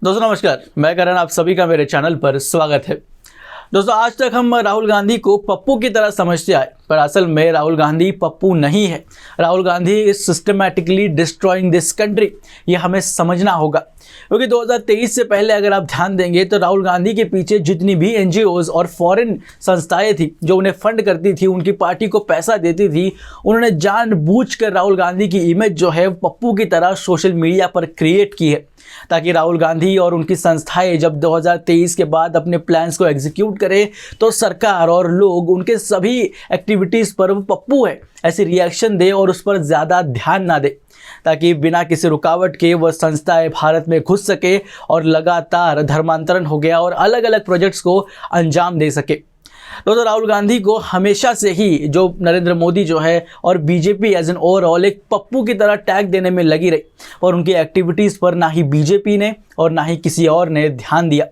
दोस्तों नमस्कार, मैं करण, आप सभी का मेरे चैनल पर स्वागत है। दोस्तों आज तक हम राहुल गांधी को पप्पू की तरह समझते आए, पर असल में राहुल गांधी पप्पू नहीं है। Rahul Gandhi is systematically destroying this country, ये हमें समझना होगा। क्योंकि 2023 से पहले अगर आप ध्यान देंगे तो राहुल गांधी के पीछे जितनी भी एनजीओज और फॉरेन संस्थाएं थी जो उन्हें फंड करती थी, उनकी पार्टी को पैसा देती थी, उन्होंने जानबूझकर राहुल गांधी की इमेज जो है पप्पू की तरह सोशल मीडिया पर क्रिएट की है, ताकि राहुल गांधी और उनकी संस्थाएं जब 2023 के बाद अपने प्लान्स को एग्जीक्यूट करें तो सरकार और लोग उनके सभी एक्टिविटीज़ पर वो पप्पू है ऐसी रिएक्शन दे और उस पर ज़्यादा ध्यान ना दे, ताकि बिना किसी रुकावट के वह संस्थाएं भारत में घुस सके और लगातार धर्मांतरण हो गया और अलग अलग प्रोजेक्ट्स को अंजाम दे सके। तो राहुल गांधी को हमेशा से ही जो नरेंद्र मोदी जो है और बीजेपी एज एन ओवरऑल एक पप्पू की तरह टैग देने में लगी रही, और उनकी एक्टिविटीज़ पर ना ही बीजेपी ने और ना ही किसी और ने ध्यान दिया।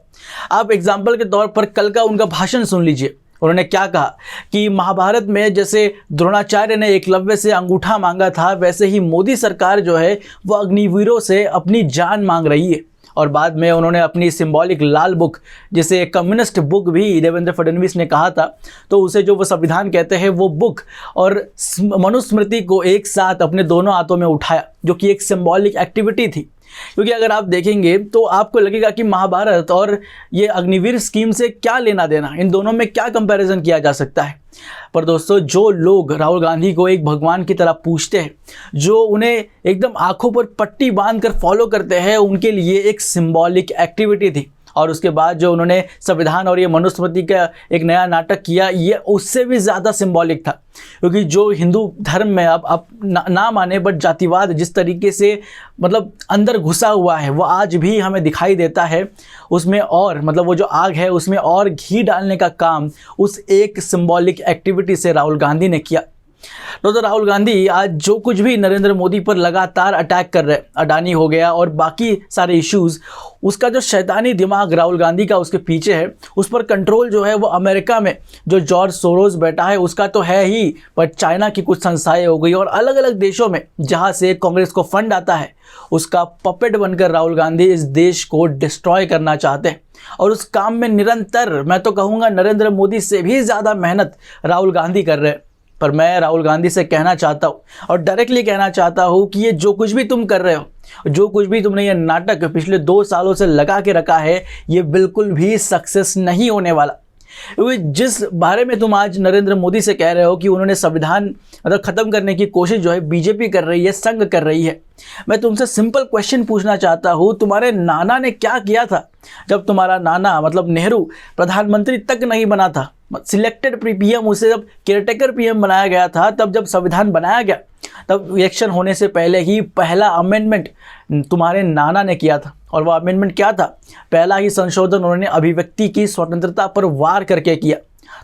आप एग्जाम्पल के तौर पर कल का उनका भाषण सुन लीजिए। उन्होंने क्या कहा कि महाभारत में जैसे द्रोणाचार्य ने एकलव्य से अंगूठा मांगा था, वैसे ही मोदी सरकार जो है वो अग्निवीरों से अपनी जान मांग रही है। और बाद में उन्होंने अपनी सिंबॉलिक लाल बुक, जिसे कम्युनिस्ट बुक भी देवेंद्र फडणवीस ने कहा था, तो उसे जो वो संविधान कहते हैं वो बुक और मनुस्मृति को एक साथ अपने दोनों हाथों में उठाया, जो कि एक सिंबॉलिक एक्टिविटी थी। क्योंकि अगर आप देखेंगे तो आपको लगेगा कि महाभारत और ये अग्निवीर स्कीम से क्या लेना देना, इन दोनों में क्या कंपैरिजन किया जा सकता है। पर दोस्तों, जो लोग राहुल गांधी को एक भगवान की तरह पूजते हैं, जो उन्हें एकदम आंखों पर पट्टी बांधकर फॉलो करते हैं, उनके लिए एक सिंबॉलिक एक्टिविटी थी। और उसके बाद जो उन्होंने संविधान और ये मनुस्मृति का एक नया नाटक किया, ये उससे भी ज़्यादा सिंबॉलिक था। क्योंकि जो हिंदू धर्म में अब ना माने बट जातिवाद जिस तरीके से मतलब अंदर घुसा हुआ है, वो आज भी हमें दिखाई देता है। उसमें और मतलब वो जो आग है उसमें और घी डालने का काम उस एक सिंबॉलिक एक्टिविटी से राहुल गांधी ने किया। तो राहुल गांधी आज जो कुछ भी नरेंद्र मोदी पर लगातार अटैक कर रहे हैं, अडानी हो गया और बाकी सारे इश्यूज़, उसका जो शैतानी दिमाग राहुल गांधी का उसके पीछे है, उस पर कंट्रोल जो है वो अमेरिका में जो जॉर्ज सोरोस बैठा है उसका तो है ही, पर चाइना की कुछ संस्थाएं हो गई और अलग अलग देशों में जहां से कांग्रेस को फंड आता है, उसका पपेट बनकर राहुल गांधी इस देश को डिस्ट्रॉय करना चाहते हैं। और उस काम में निरंतर, मैं तो कहूँगा नरेंद्र मोदी से भी ज़्यादा मेहनत राहुल गांधी कर रहे हैं। पर मैं राहुल गांधी से कहना चाहता हूँ और डायरेक्टली कहना चाहता हूँ कि ये जो कुछ भी तुम कर रहे हो, जो कुछ भी तुमने ये नाटक पिछले 2 सालों से लगा के रखा है, ये बिल्कुल भी सक्सेस नहीं होने वाला। क्योंकि जिस बारे में तुम आज नरेंद्र मोदी से कह रहे हो कि उन्होंने संविधान मतलब ख़त्म करने की कोशिश जो है बीजेपी कर रही है, संघ कर रही है, मैं तुमसे सिंपल क्वेश्चन पूछना चाहता हूँ, तुम्हारे नाना ने क्या किया था जब तुम्हारा नाना मतलब नेहरू प्रधानमंत्री तक नहीं बना था, सिलेक्टेड पीएम, उसे जब केयरटेकर पीएम बनाया गया था, तब जब संविधान बनाया गया तब इलेक्शन होने से पहले ही पहला अमेंडमेंट तुम्हारे नाना ने किया था। और वह अमेंडमेंट क्या था? पहला ही संशोधन उन्होंने अभिव्यक्ति की स्वतंत्रता पर वार करके किया।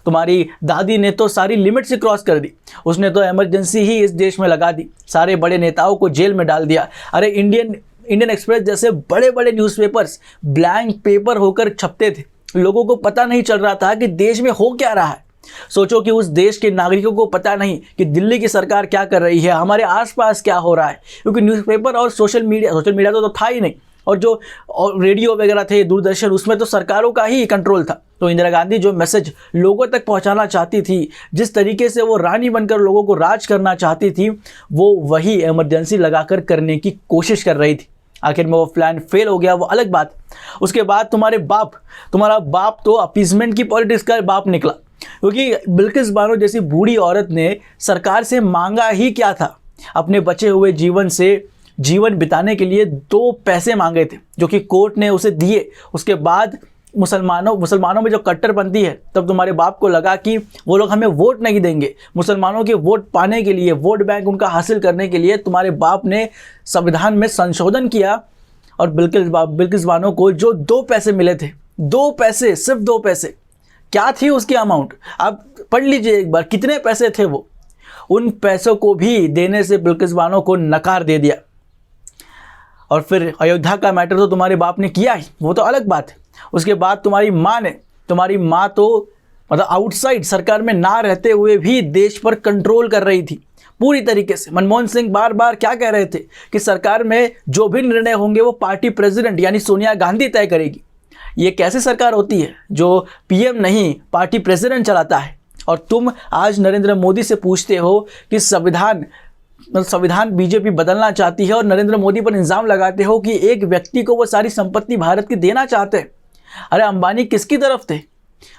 तुम्हारी दादी ने तो सारी लिमिट से क्रॉस कर दी, उसने तो इमरजेंसी ही इस देश में लगा दी, सारे बड़े नेताओं को जेल में डाल दिया। अरे इंडियन एक्सप्रेस जैसे बड़े बड़े न्यूज़पेपर्स ब्लैंक पेपर होकर छपते थे, लोगों को पता नहीं चल रहा था कि देश में हो क्या रहा है। सोचो कि उस देश के नागरिकों को पता नहीं कि दिल्ली की सरकार क्या कर रही है, हमारे आसपास क्या हो रहा है, क्योंकि न्यूज़पेपर और सोशल मीडिया तो था ही नहीं। और जो रेडियो वगैरह थे, दूरदर्शन, उसमें तो सरकारों का ही कंट्रोल था। तो इंदिरा गांधी जो मैसेज लोगों तक पहुंचाना चाहती थी, जिस तरीके से वो रानी बनकर लोगों को राज करना चाहती थी, वो वही इमरजेंसी लगाकर करने की कोशिश कर रही थी। आखिर में वो प्लान फेल हो गया, वो अलग बात। उसके बाद तुम्हारा बाप तो अपीजमेंट की पॉलिटिक्स का बाप निकला, क्योंकि बिल्किस बानो जैसी बूढ़ी औरत ने सरकार से मांगा ही क्या था? अपने बचे हुए जीवन से जीवन बिताने के लिए 2 पैसे मांगे थे, जो कि कोर्ट ने उसे दिए। उसके बाद मुसलमानों में जो कट्टरपंथी है, तब तुम्हारे बाप को लगा कि वो लोग हमें वोट नहीं देंगे। मुसलमानों के वोट पाने के लिए, वोट बैंक उनका हासिल करने के लिए तुम्हारे बाप ने संविधान में संशोधन किया। और बिल्किस बानो को जो 2 पैसे मिले थे, 2 पैसे, सिर्फ 2 पैसे, क्या थी उसकी अमाउंट? आप पढ़ लीजिए एक बार, कितने पैसे थे वो। उन पैसों को भी देने से बिल्किस बानो को नकार दे दिया। और फिर अयोध्या का मैटर तो तुम्हारे बाप ने किया ही, वो तो अलग बात है। उसके बाद तुम्हारी माँ तो मतलब आउटसाइड सरकार में ना रहते हुए भी देश पर कंट्रोल कर रही थी। पूरी तरीके से। मनमोहन सिंह बार बार क्या कह रहे थे कि सरकार में जो भी निर्णय होंगे वो पार्टी प्रेसिडेंट यानी सोनिया गांधी तय करेगी। ये कैसी सरकार होती है जो पीएम नहीं पार्टी प्रेसिडेंट चलाता है? और तुम आज नरेंद्र मोदी से पूछते हो कि संविधान बीजेपी बदलना चाहती है और नरेंद्र मोदी पर इल्ज़ाम लगाते हो कि एक व्यक्ति को वो सारी संपत्ति भारत की देना चाहते हैं। अरे अंबानी किसकी तरफ थे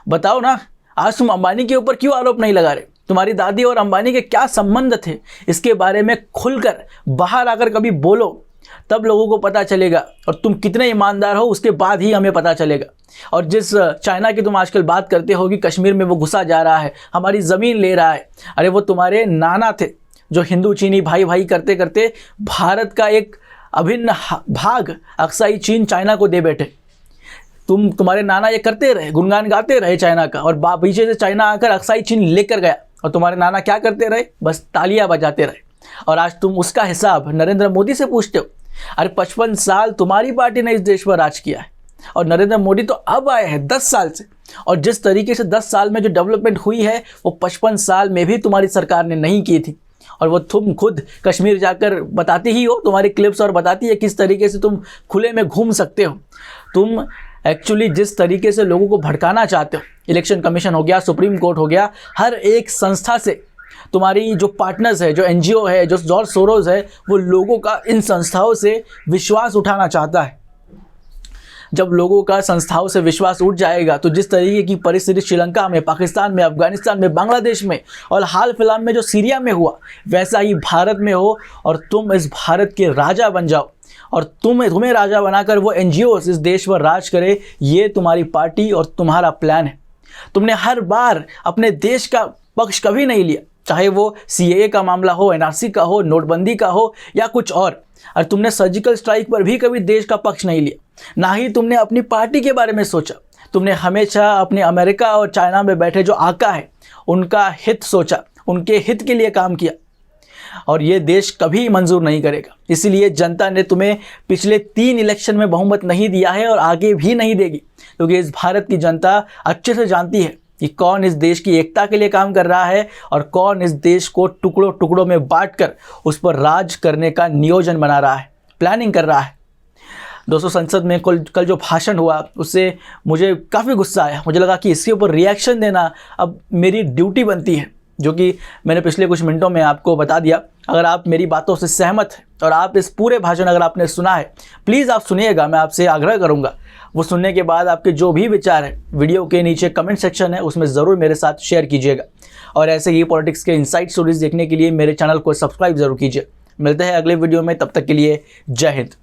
बताओ ना। आज तुम अंबानी के ऊपर क्यों आरोप नहीं लगा रहे? तुम्हारी दादी और अंबानी के क्या संबंध थे इसके बारे में खुलकर बाहर आकर कभी बोलो, तब लोगों को पता चलेगा। और तुम कितने ईमानदार हो उसके बाद ही हमें पता चलेगा। और जिस चाइना की तुम आजकल बात करते हो कि कश्मीर में वो घुसा जा रहा है, हमारी ज़मीन ले रहा है, अरे वो तुम्हारे नाना थे जो हिंदू चीनी भाई भाई करते करते भारत का एक अभिन्न भाग अक्साई चीन चाइना को दे बैठे। तुम्हारे नाना ये करते रहे, गुणगान गाते रहे चाइना का, और पीछे से चाइना आकर अक्साई चीन लेकर गया और तुम्हारे नाना क्या करते रहे? बस तालियां बजाते रहे। और आज तुम उसका हिसाब नरेंद्र मोदी से पूछते हो। अरे 55 साल तुम्हारी पार्टी ने इस देश पर राज किया है और नरेंद्र मोदी तो अब आए हैं 10 साल से, और जिस तरीके से 10 साल में जो डेवलपमेंट हुई है वो 55 साल में भी तुम्हारी सरकार ने नहीं की थी। और वो तुम खुद कश्मीर जाकर बताती ही हो, तुम्हारी क्लिप्स और बताती है किस तरीके से तुम खुले में घूम सकते हो। तुम एक्चुअली जिस तरीके से लोगों को भड़काना चाहते हो, इलेक्शन कमीशन हो गया, सुप्रीम कोर्ट हो गया, हर एक संस्था से तुम्हारी जो पार्टनर्स है, जो एनजीओ है, जो जॉर्ज सोरोस है, वो लोगों का इन संस्थाओं से विश्वास उठाना चाहता है। जब लोगों का संस्थाओं से विश्वास उठ जाएगा तो जिस तरीके की परिस्थिति श्रीलंका में, पाकिस्तान में, अफगानिस्तान में, बांग्लादेश में और हाल फिलहाल में जो सीरिया में हुआ, वैसा ही भारत में हो और तुम इस भारत के राजा बन जाओ और तुम्हें राजा बनाकर वो एनजीओस इस देश पर राज करे। ये तुम्हारी पार्टी और तुम्हारा प्लान है। तुमने हर बार अपने देश का पक्ष कभी नहीं लिया, चाहे वो सीएए का मामला हो, एनआरसी का हो, नोटबंदी का हो या कुछ और तुमने सर्जिकल स्ट्राइक पर भी कभी देश का पक्ष नहीं लिया। ना ही तुमने अपनी पार्टी के बारे में सोचा। तुमने हमेशा अपने अमेरिका और चाइना में बैठे जो आका है उनका हित सोचा, उनके हित के लिए काम किया, और ये देश कभी मंजूर नहीं करेगा। इसीलिए जनता ने तुम्हें पिछले 3 इलेक्शन में बहुमत नहीं दिया है और आगे भी नहीं देगी, क्योंकि इस भारत की जनता अच्छे से जानती है कि कौन इस देश की एकता के लिए काम कर रहा है और कौन इस देश को टुकड़ों टुकड़ों में बांटकर उस पर राज करने का नियोजन बना रहा है, प्लानिंग कर रहा है। दोस्तों, संसद में कल जो भाषण हुआ उससे मुझे काफ़ी गुस्सा आया। मुझे लगा कि इसके ऊपर रिएक्शन देना अब मेरी ड्यूटी बनती है, जो कि मैंने पिछले कुछ मिनटों में आपको बता दिया। अगर आप मेरी बातों से सहमत हैं और आप इस पूरे भाषण अगर आपने सुना है, प्लीज़ आप सुनिएगा। मैं आपसे आग्रह करूंगा वो सुनने के बाद आपके जो भी विचार हैं वीडियो के नीचे कमेंट सेक्शन है उसमें ज़रूर मेरे साथ शेयर कीजिएगा। और ऐसे ही पॉलिटिक्स के इनसाइट स्टोरीज देखने के लिए मेरे चैनल को सब्सक्राइब ज़रूर कीजिए। मिलते हैं अगले वीडियो में, तब तक के लिए जय हिंद।